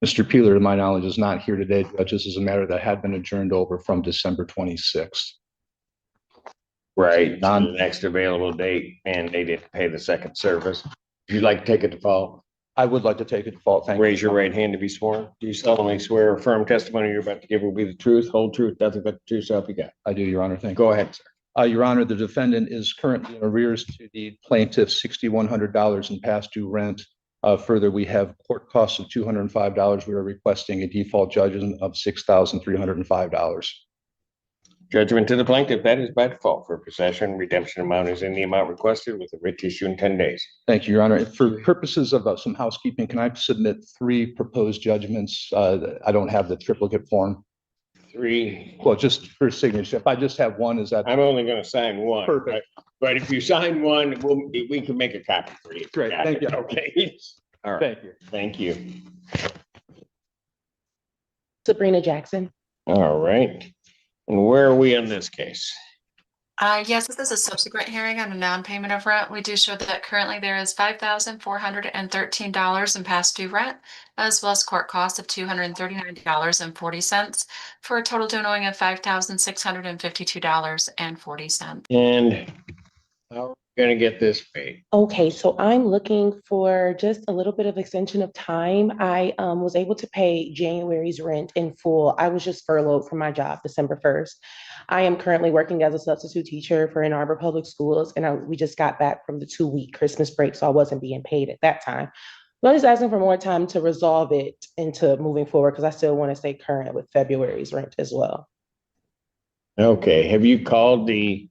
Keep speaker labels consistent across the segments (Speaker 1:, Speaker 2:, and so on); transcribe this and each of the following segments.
Speaker 1: Mr. Peeler, to my knowledge, is not here today. Judge, this is a matter that had been adjourned over from December 26th.
Speaker 2: Right, to the next available date, and they didn't pay the second service. If you'd like to take a default,
Speaker 1: I would like to take a default. Thank you.
Speaker 2: raise your right hand to be sworn. Do you solemnly swear or affirm testimony you're about to give will be the truth, whole truth, nothing but the truth, so help you God?
Speaker 1: I do, Your Honor. Thank you.
Speaker 2: Go ahead, sir.
Speaker 1: Your Honor, the defendant is currently in arrears to the plaintiff $6,100 in past due rent. Further, we have court costs of $205. We are requesting a default judgment of $6,305.
Speaker 2: Judgment to the plaintiff, that is by default for possession. Redemption amount is in the amount requested with a writ issue in 10 days.
Speaker 1: Thank you, Your Honor. For purposes of some housekeeping, can I submit 3 proposed judgments? I don't have the triplicate form.
Speaker 2: 3.
Speaker 1: Well, just for signature. If I just have one, is that?
Speaker 2: I'm only going to sign one.
Speaker 1: Perfect.
Speaker 2: But if you sign one, we can make a copy for you.
Speaker 1: Great. Thank you.
Speaker 2: Okay. All right.
Speaker 1: Thank you.
Speaker 2: Thank you.
Speaker 3: Sabrina Jackson.
Speaker 2: All right. And where are we on this case?
Speaker 4: Yes, this is a subsequent hearing on a non-payment of rent. We do show that currently there is $5,413 in past due rent, as well as court costs of $239.40 for a total due owing of $5,652.40.
Speaker 2: And how are we going to get this paid?
Speaker 3: Okay, so I'm looking for just a little bit of extension of time. I was able to pay January's rent in full. I was just furloughed from my job December 1st. I am currently working as a substitute teacher for Ann Arbor Public Schools, and we just got back from the 2-week Christmas break, so I wasn't being paid at that time. But I'm just asking for more time to resolve it into moving forward because I still want to stay current with February's rent as well.
Speaker 2: Okay, have you called the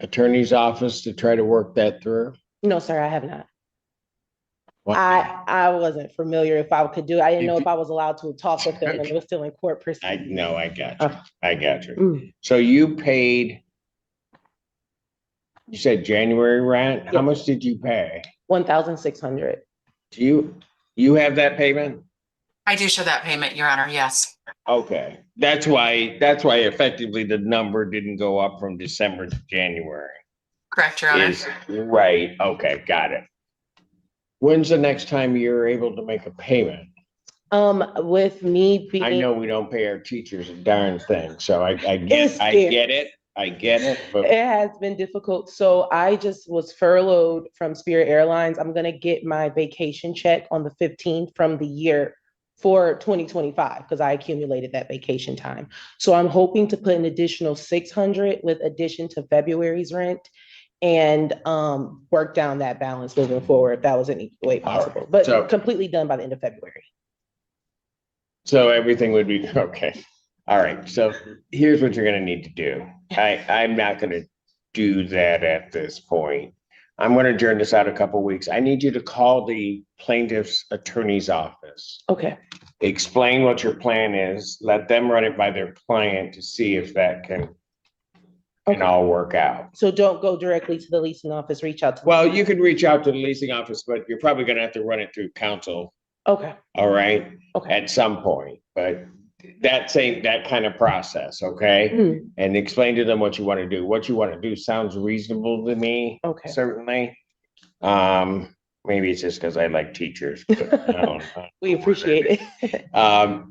Speaker 2: attorney's office to try to work that through?
Speaker 3: No, sir, I have not.
Speaker 2: What?
Speaker 3: I wasn't familiar if I could do it. I didn't know if I was allowed to talk with them when it was still in court proceedings.
Speaker 2: I got you. I got you.
Speaker 3: Mm.
Speaker 2: So you paid, you said January rent? How
Speaker 3: Yes.
Speaker 2: much did you pay?
Speaker 3: 1,600.
Speaker 2: Do you have that payment?
Speaker 4: I do show that payment, Your Honor, yes.
Speaker 2: Okay, that's why effectively the number didn't go up from December to January.
Speaker 4: Correct, Your Honor.
Speaker 2: Right, okay, got it. When's the next time you're able to make a payment?
Speaker 3: With me being,
Speaker 2: I know we don't pay our teachers a darn thing, so I get it, but
Speaker 3: it has been difficult. So I just was furloughed from Spirit Airlines. I'm gonna get my vacation check on the 15th from the year for 2025 because I accumulated that vacation time. So I'm hoping to put an additional 600 with addition to February's rent and work down that balance moving forward if that was any way possible. But
Speaker 2: So-
Speaker 3: completely done by the end of February.
Speaker 2: so everything would be, okay. All right, so here's what you're gonna need to do. I'm not gonna do that at this point. I'm gonna adjourn this out a couple of weeks. I need you to call the plaintiff's attorney's office.
Speaker 3: Okay.
Speaker 2: Explain what your plan is, let them run it by their client to see if that can all work out.
Speaker 3: So don't go directly to the leasing office, reach out to.
Speaker 2: Well, you could reach out to the leasing office, but you're probably gonna have to run it through counsel,
Speaker 3: Okay,
Speaker 2: all right?
Speaker 3: okay.
Speaker 2: At some point, but that kind of process, okay?
Speaker 3: Mhm.
Speaker 2: And explain to them what you want to do. What you want to do sounds reasonable to me,
Speaker 3: Okay.
Speaker 2: certainly. Maybe it's just because I like teachers. But I don't know.
Speaker 3: We appreciate it.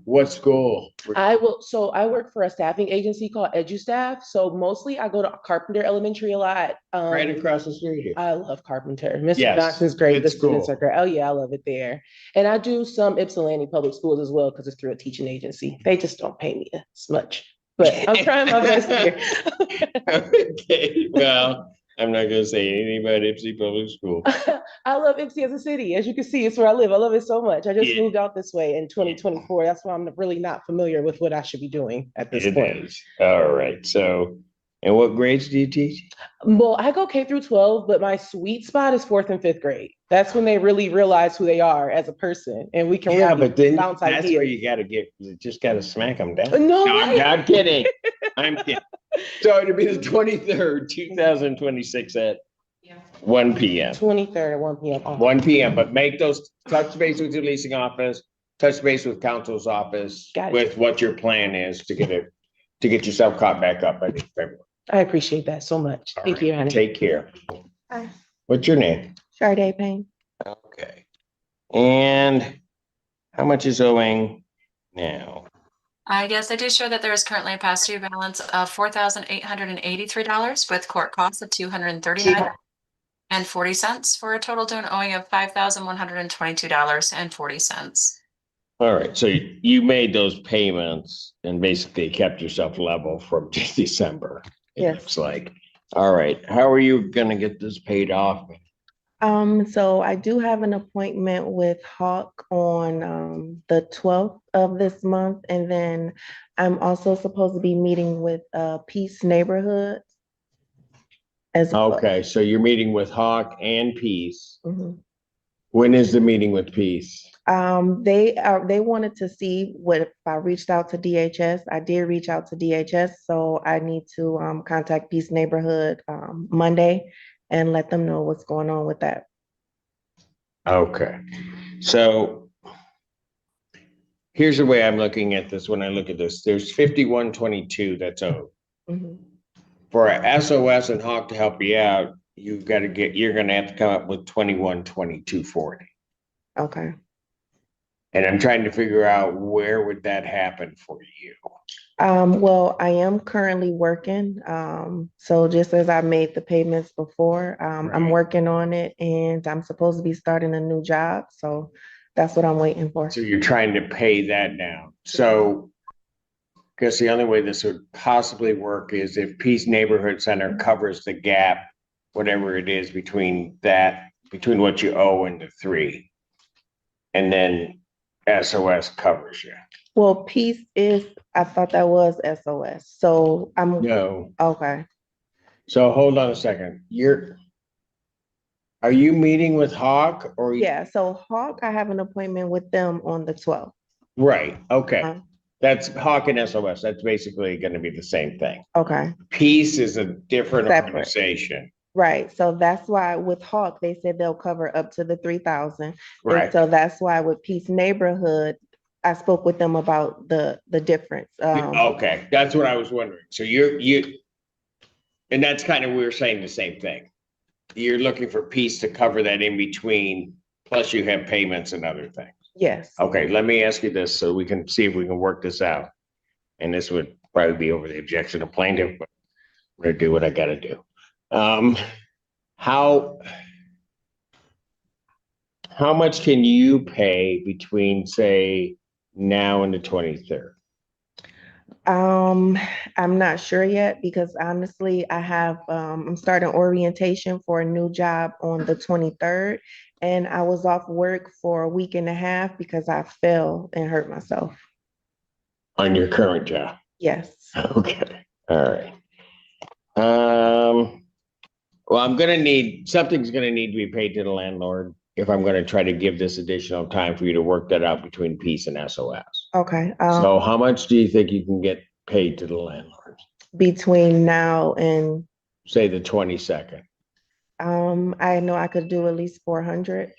Speaker 2: What school?
Speaker 3: So I work for a staffing agency called EduStaff. So mostly I go to Carpenter Elementary a lot.
Speaker 2: Right across the street here.
Speaker 3: I love Carpenter. Mr.
Speaker 2: Yes,
Speaker 3: Johnson's great. The
Speaker 2: it's
Speaker 3: students
Speaker 2: cool.
Speaker 3: are great. Oh yeah, I love it there. And I do some Ypsilanti public schools as well because it's through a teaching agency. They just don't pay me as much, but I'm trying my best here.
Speaker 2: Okay, well, I'm not gonna say anything about Ipsy Public School.
Speaker 3: I love Ypsi as a city. As you can see, it's where I live. I love it so much. I just
Speaker 2: Yeah.
Speaker 3: moved out this way in 2024. That's why I'm really not familiar with what I should be doing at this
Speaker 2: It
Speaker 3: point.
Speaker 2: is. All right, so, and what grades do you teach?
Speaker 3: Well, I go K through 12, but my sweet spot is 4th and 5th grade. That's when they really realize who they are as a person, and we can
Speaker 2: Yeah,
Speaker 3: really
Speaker 2: but then
Speaker 3: bounce
Speaker 2: that's where
Speaker 3: ideas.
Speaker 2: you just gotta smack them down.
Speaker 3: No
Speaker 2: No, I'm
Speaker 3: way.
Speaker 2: not kidding. I'm kidding. So it'll be the 23rd, 2026 at 1 p.m.
Speaker 3: 23rd at 1 p.m. Oh,
Speaker 2: 1 p.m. But make those, touch base with your leasing office, touch base with counsel's office
Speaker 3: Got it.
Speaker 2: with what your plan is to get yourself caught back up by February.
Speaker 3: I appreciate that so much.
Speaker 2: All
Speaker 3: Thank
Speaker 2: right,
Speaker 3: you, Anna.
Speaker 2: Take care.
Speaker 3: Bye.
Speaker 2: What's your name?
Speaker 3: Sade Payne.
Speaker 2: Okay. And How much is owing now?
Speaker 4: Yes, I do show that there is currently a past due balance of $4,883 with court costs of $239.40 for a total due and owing of $5,122.40.
Speaker 2: All right, so you made those payments and basically kept yourself level from December. It
Speaker 3: Yes.
Speaker 2: looks like. All right, how are you gonna get this paid off?
Speaker 3: So I do have an appointment with Hawk on the 12th of this month, and then I'm also supposed to be meeting with Peace Neighborhood as well.
Speaker 2: Okay, so you're meeting with Hawk and Peace.
Speaker 3: Mhm.
Speaker 2: When is the meeting with Peace?
Speaker 3: They wanted to see what if I reached out to DHS. I did reach out to DHS, so I need to contact Peace Neighborhood Monday and let them know what's going on with that.
Speaker 2: Okay, so here's the way I'm looking at this. When I look at this, there's 5122 that's owed.
Speaker 3: Mhm.
Speaker 2: For a SOS and Hawk to help you out, you're gonna have to come up with 212240.
Speaker 3: Okay.
Speaker 2: And I'm trying to figure out where would that happen for you?
Speaker 3: Well, I am currently working. So just as I made the payments before, I'm
Speaker 2: Right.
Speaker 3: working on it and I'm supposed to be starting a new job. So that's what I'm waiting for.
Speaker 2: So you're trying to pay that down. So I guess the only way this would possibly work is if Peace Neighborhood Center covers the gap, whatever it is between what you owe and the 3. And then SOS covers you.
Speaker 3: Well, Peace is, I thought that was SOS. So I'm,
Speaker 2: No.
Speaker 3: okay.
Speaker 2: So hold on a second. Are you meeting with Hawk or?
Speaker 3: Yeah, so Hawk, I have an appointment with them on the 12th.
Speaker 2: Right, okay.
Speaker 3: Uh,
Speaker 2: That's Hawk and SOS. That's basically gonna be the same thing.
Speaker 3: Okay,
Speaker 2: Peace is a different
Speaker 3: Separate.
Speaker 2: organization.
Speaker 3: right. So that's why with Hawk, they said they'll cover up to the 3,000.
Speaker 2: Right.
Speaker 3: And so that's why with Peace Neighborhood, I spoke with them about the difference.
Speaker 2: Okay, that's what I was wondering. So and that's kind of, we were saying the same thing. You're looking for Peace to cover that in between, plus you have payments and other things.
Speaker 3: Yes.
Speaker 2: Okay, let me ask you this so we can see if we can work this out. And this would probably be over the objection of plaintiff, but I'm gonna do what I gotta do. How much can you pay between, say, now and the 23rd?
Speaker 3: I'm not sure yet because honestly, I'm starting orientation for a new job on the 23rd. And I was off work for a week and a half because I fell and hurt myself.
Speaker 2: On your current job?
Speaker 3: Yes.
Speaker 2: Okay, all right. Well, something's gonna need to be paid to the landlord if I'm gonna try to give this additional time for you to work that out between Peace and SOS.
Speaker 3: Okay.
Speaker 2: So how much do you think you can get paid to the landlord?
Speaker 3: Between now and,
Speaker 2: Say the 22nd,
Speaker 3: I know I could do at least 400.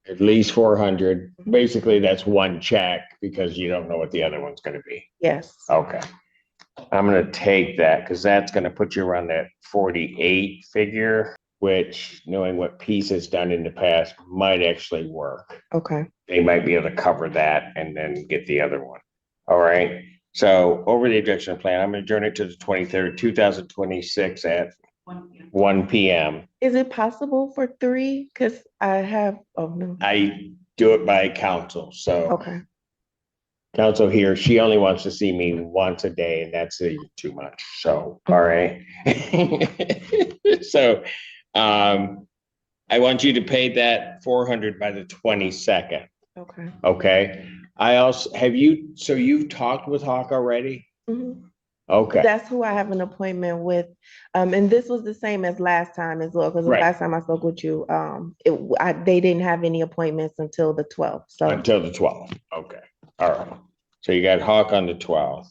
Speaker 2: at least 400. Basically, that's one check because you don't know what the other one's gonna be.
Speaker 3: Yes.
Speaker 2: Okay. I'm gonna take that because that's gonna put you around that 48 figure, which, knowing what Peace has done in the past, might actually work.
Speaker 3: Okay.
Speaker 2: They might be able to cover that and then get the other one. All right. So over the objection plan, I'm gonna adjourn it to the 23rd, 2026 at 1 p.m.
Speaker 3: Is it possible for 3? Because I have, oh no.
Speaker 2: I do it by counsel. So
Speaker 3: Okay.
Speaker 2: counsel here, she only wants to see me once a day, and that's too much. So, all right. So, I want you to pay that 400 by the 22nd.
Speaker 3: Okay.
Speaker 2: Okay. So you've talked with Hawk already?
Speaker 3: Mhm.
Speaker 2: Okay.
Speaker 3: That's who I have an appointment with. And this was the same as last time as well, because the
Speaker 2: Right.
Speaker 3: last time I spoke with you, they didn't have any appointments until the 12th. So,
Speaker 2: Until the 12th. Okay. All right. So you got Hawk on the 12th.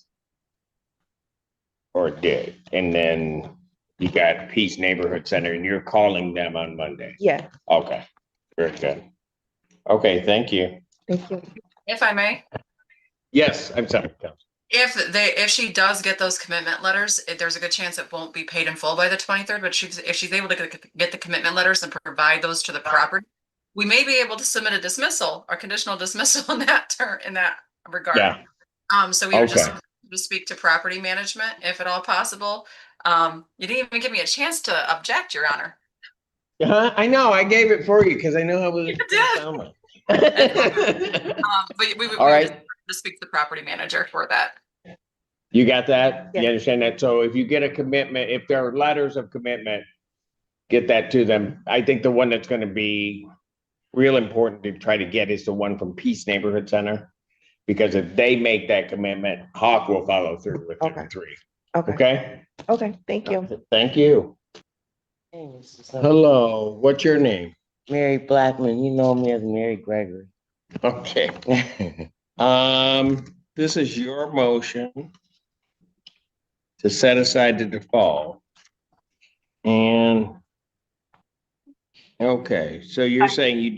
Speaker 2: Or did, and then you got Peace Neighborhood Center and you're calling them on Monday.
Speaker 3: yeah,
Speaker 2: Okay, very good. Okay, thank you.
Speaker 3: thank you.
Speaker 4: If I may,
Speaker 2: Yes, I'm sorry.
Speaker 4: if she does get those commitment letters, there's a good chance it won't be paid in full by the 23rd, but if she's able to get the commitment letters and provide those to the property, we may be able to submit a dismissal or conditional dismissal in that regard.
Speaker 2: Yeah.
Speaker 4: So we would just
Speaker 2: Okay.
Speaker 4: to speak to property management, if at all possible. You didn't even give me a chance to object, Your Honor.
Speaker 2: I know, I gave it for you because I know how it
Speaker 4: You
Speaker 2: was
Speaker 4: did.
Speaker 2: sound like.
Speaker 4: But we
Speaker 2: All
Speaker 4: would
Speaker 2: right.
Speaker 4: just speak to the property manager for that.
Speaker 2: You got that? You
Speaker 3: Yes.
Speaker 2: understand that? So if you get a commitment, if there are letters of commitment, get that to them. I think the one that's gonna be real important to try to get is the one from Peace Neighborhood Center. Because if they make that commitment, Hawk will follow through with
Speaker 3: Okay.
Speaker 2: the three.
Speaker 3: Okay,
Speaker 2: Okay?
Speaker 3: okay, thank you.
Speaker 2: Thank you.
Speaker 5: Hey, Mr. Simpson.
Speaker 2: Hello, what's your name?
Speaker 5: Mary Blackman, you know me as Mary Gregory.
Speaker 2: Okay. This is your motion to set aside the default. And okay, so you're saying you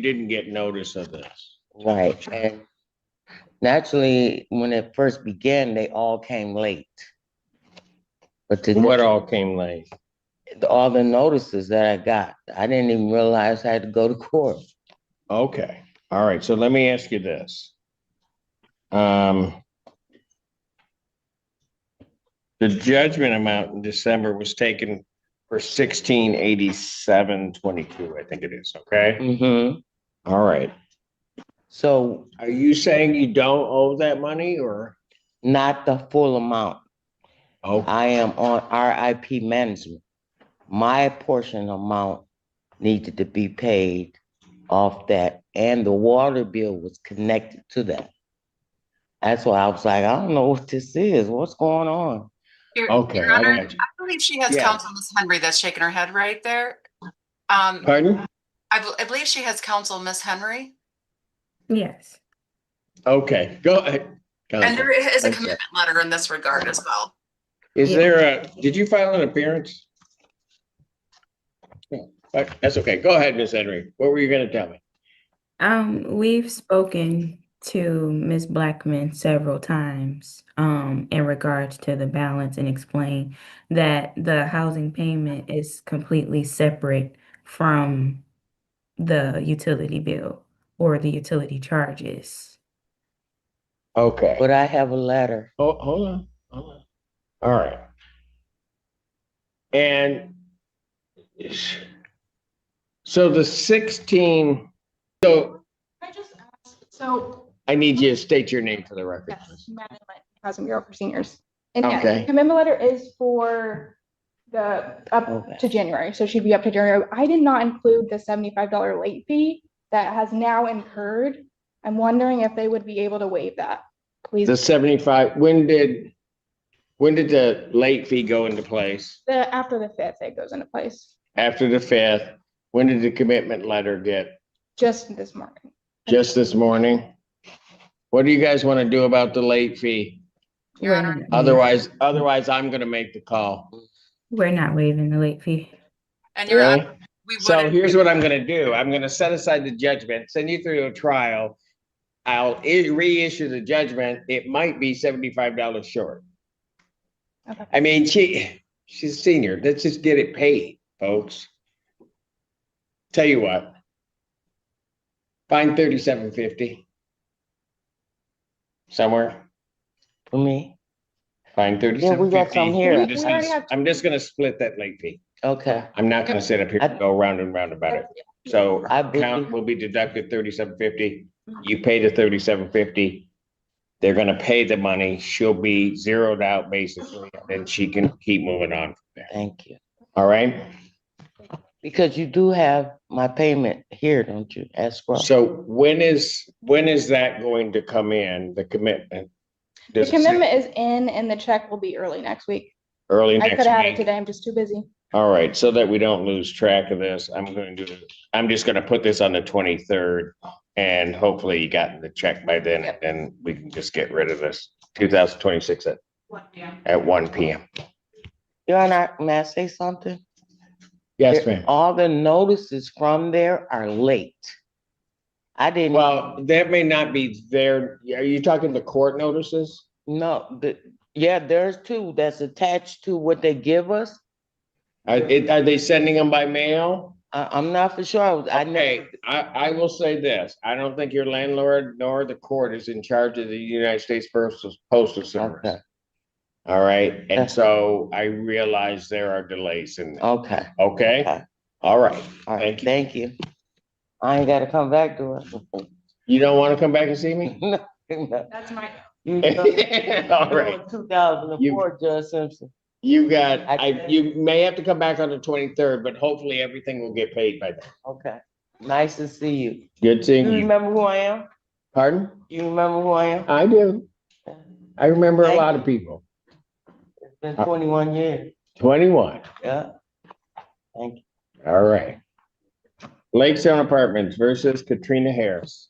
Speaker 2: didn't get notice of this.
Speaker 5: Right, and naturally, when it first began, they all came late. But
Speaker 2: What all came late?
Speaker 5: all the notices that I got, I didn't even realize I had to go to court.
Speaker 2: Okay, all right, so let me ask you this. The judgment amount in December was taken for 1687.22, I think it is, okay?
Speaker 5: Mm-hmm.
Speaker 2: All right.
Speaker 5: So
Speaker 2: Are you saying you don't owe that money or?
Speaker 5: not the full amount.
Speaker 2: Oh,
Speaker 5: I am on RIP management. My portion amount needed to be paid off that, and the water bill was connected to that. That's why I was like, I don't know what this is. What's going on?
Speaker 2: okay,
Speaker 4: Your
Speaker 2: I
Speaker 4: Honor,
Speaker 2: got you.
Speaker 4: I believe she has
Speaker 2: Yeah.
Speaker 4: counsel, Ms. Henry, that's shaking her head right there.
Speaker 2: Pardon?
Speaker 4: I believe she has counsel, Ms. Henry,
Speaker 6: Yes.
Speaker 2: Okay, go ahead.
Speaker 4: and
Speaker 2: Counsel.
Speaker 4: there is a
Speaker 2: I'm sorry.
Speaker 4: commitment letter in this regard as well.
Speaker 2: Is there did you file an appearance? No, that's okay. Go ahead, Miss Henry. What were you gonna tell me?
Speaker 6: We've spoken to Ms. Blackman several times in regards to the balance and explain that the housing payment is completely separate from the utility bill or the utility charges.
Speaker 2: Okay.
Speaker 5: But I have a letter.
Speaker 2: Oh, hold on. All right. And so the 16, so
Speaker 7: I just asked, so,
Speaker 2: I need you to state your name for the record.
Speaker 7: yes,
Speaker 2: please.
Speaker 7: Madden Housing Bureau for Seniors. And yes,
Speaker 2: Okay.
Speaker 7: the commitment letter is for the up
Speaker 5: Okay.
Speaker 7: to January, so she'd be up to January. I did not include the $75 late fee that has now incurred. I'm wondering if they would be able to waive that, please.
Speaker 2: The 75, when did the late fee go into place?
Speaker 7: After the 5th, it goes into place,
Speaker 2: After the 5th, when did the commitment letter get?
Speaker 7: just this morning.
Speaker 2: Just this morning? What do you guys want to do about the late fee?
Speaker 4: Your
Speaker 6: We're
Speaker 4: Honor.
Speaker 6: not,
Speaker 2: Otherwise, I'm gonna make the call.
Speaker 6: we're not waiving the late fee.
Speaker 4: And Your
Speaker 2: Really?
Speaker 4: Honor, we
Speaker 2: So
Speaker 4: would,
Speaker 2: here's what I'm gonna do. I'm gonna set aside the judgment, send you through a trial. I'll reissue the judgment. It might be $75 short.
Speaker 7: Okay.
Speaker 2: I mean, she's a senior. Let's just get it paid, folks. Tell you what. Find $37.50. Somewhere.
Speaker 5: For me?
Speaker 2: Find
Speaker 5: Yeah, we got some
Speaker 2: $37.50.
Speaker 5: here.
Speaker 7: We already have-
Speaker 2: I'm just gonna split that late fee.
Speaker 5: Okay.
Speaker 2: I'm not gonna sit up here and go round and round about it. So
Speaker 5: I
Speaker 2: account will be deducted $37.50. You pay the $37.50. They're gonna pay the money. She'll be zeroed out basically, and then she can keep moving on from there.
Speaker 5: Thank you.
Speaker 2: All right?
Speaker 5: Because you do have my payment here, don't you, escrow?
Speaker 2: So when is that going to come in, the commitment?
Speaker 7: The
Speaker 2: Does it say
Speaker 7: commitment is in and the check will be early next week.
Speaker 2: Early
Speaker 7: I
Speaker 2: next
Speaker 7: could have had it
Speaker 2: week?
Speaker 7: today, I'm just too busy.
Speaker 2: All right, so that we don't lose track of this, I'm just gonna put this on the 23rd. And hopefully you got the check by then, and then we can just get rid of this 2026 at 1 p.m.
Speaker 5: Your Honor, may I say something?
Speaker 2: Yes, ma'am.
Speaker 5: All the notices from there are late. I didn't,
Speaker 2: Well, that may not be there. Are you talking the court notices?
Speaker 5: no, yeah, there's two that's attached to what they give us.
Speaker 2: Are they sending them by mail?
Speaker 5: I'm not for sure. I
Speaker 2: Okay,
Speaker 5: never,
Speaker 2: I will say this, I don't think your landlord nor the court is in charge of the United States Postal Service.
Speaker 5: okay,
Speaker 2: All right, and
Speaker 5: That's-
Speaker 2: so I realize there are delays in that,
Speaker 5: okay,
Speaker 2: okay?
Speaker 5: okay.
Speaker 2: All right,
Speaker 5: All right,
Speaker 2: thank you.
Speaker 5: thank you. I ain't gotta come back to it.
Speaker 2: You don't want to come back and see me?
Speaker 5: No.
Speaker 7: That's my.
Speaker 5: You
Speaker 2: All right,
Speaker 5: in 2004, Judge Simpson.
Speaker 2: you got,
Speaker 5: I-
Speaker 2: you may have to come back on the 23rd, but hopefully everything will get paid by then.
Speaker 5: Okay, nice to see you.
Speaker 2: Good seeing
Speaker 5: You
Speaker 2: you.
Speaker 5: remember who I am?
Speaker 2: Pardon?
Speaker 5: You remember who I am?
Speaker 2: I do. I remember a
Speaker 5: Thank
Speaker 2: lot
Speaker 5: you.
Speaker 2: of people.
Speaker 5: It's been 21 years.
Speaker 2: 21.
Speaker 5: Yeah. Thank you.
Speaker 2: All right. Lakestone Apartments versus Katrina Harris.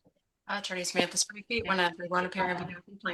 Speaker 4: Attorney Samantha Springfield, one appearing on behalf of the plaintiff.